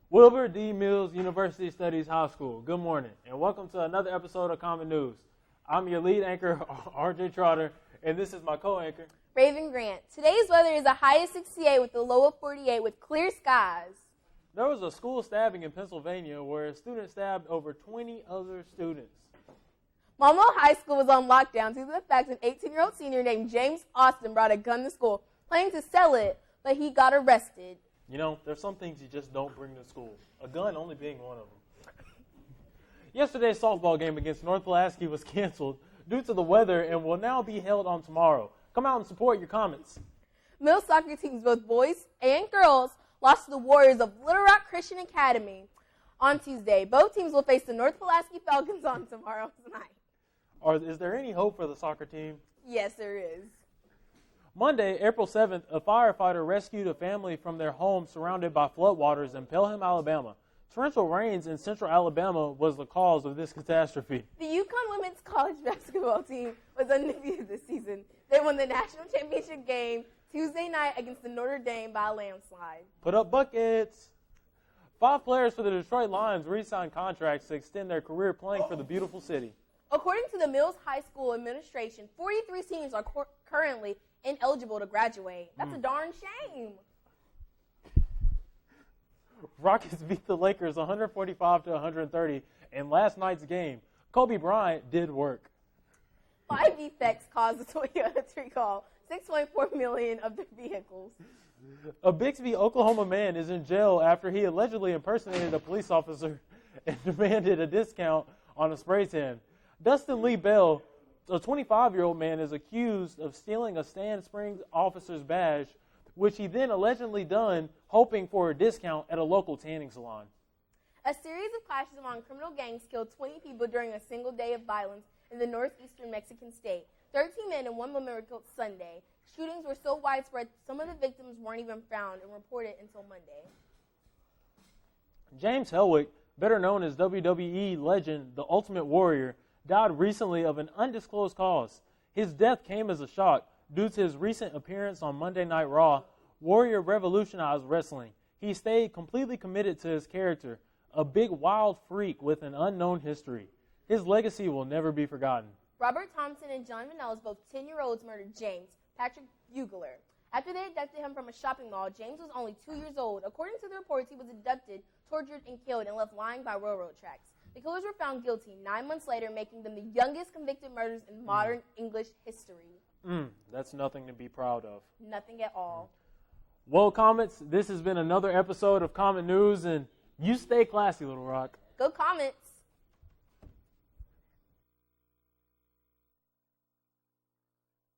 Wilbur D. Mills University Studies High School. Good morning, and welcome to another episode of Comet News. I'm your lead anchor, RJ Trotter, and this is my co-anchor, Raven Grant. Today's weather is a high of 68 with a low of 48 with clear skies. There was a school stabbing in Pennsylvania where a student stabbed over 20 other students. Malmo High School was on lockdown due to the fact an 18-year-old senior named James Austin brought a gun to school, planning to sell it, but he got arrested. You know, there's some things you just don't bring to school. A gun only being one of them. Yesterday's softball game against North Pulaski was canceled due to the weather and will now be held on tomorrow. Come out and support your Comets. Middle soccer teams, both boys and girls, lost to the Warriors of Little Rock Christian Academy on Tuesday. Both teams will face the North Pulaski Falcons on tomorrow night. Is there any hope for the soccer team? Yes, there is. Monday, April 7th, a firefighter rescued a family from their home surrounded by floodwaters in Pelham, Alabama. Torrential rains in central Alabama was the cause of this catastrophe. The Yukon women's college basketball team was undefeated this season. They won the national championship game Tuesday night against the Notre Dame by a landslide. Put up buckets. 5 players for the Detroit Lions re-signed contracts to extend their career playing for the beautiful city. According to the Mills High School administration, 43 seniors are currently ineligible to graduate. That's a darn shame. Rockets beat the Lakers 145-130 in last night's game. Kobe Bryant did work. 5 defects caused the Toyota to recall $6.4 million of their vehicles. A Bixby, Oklahoma man is in jail after he allegedly impersonated a police officer and demanded a discount on a spray tan. Dustin Lee Bell, a 25-year-old man, is accused of stealing a Sand Springs officer's badge, which he then allegedly done hoping for a discount at a local tanning salon. A series of clashes among criminal gangs killed 20 people during a single day of violence in the northeastern Mexican state. 13 men and 1 woman were killed Sunday. Shootings were so widespread, some of the victims weren't even found and reported until Monday. James Helwig, better known as WWE legend The Ultimate Warrior, died recently of an undisclosed cause. His death came as a shock due to his recent appearance on Monday Night Raw. Warrior revolutionized wrestling. He stayed completely committed to his character, a big wild freak with an unknown history. His legacy will never be forgotten. Robert Thompson and John Manel's both 10-year-olds murdered James Patrick Bugler. After they abducted him from a shopping mall, James was only 2 years old. According to the reports, he was abducted, tortured, and killed and left lying by railroad tracks. The killers were found guilty 9 months later, making them the youngest convicted murderers in modern English history. That's nothing to be proud of. Nothing at all. Well, Comets, this has been another episode of Comet News, and you stay classy, Little Rock. Go Comets!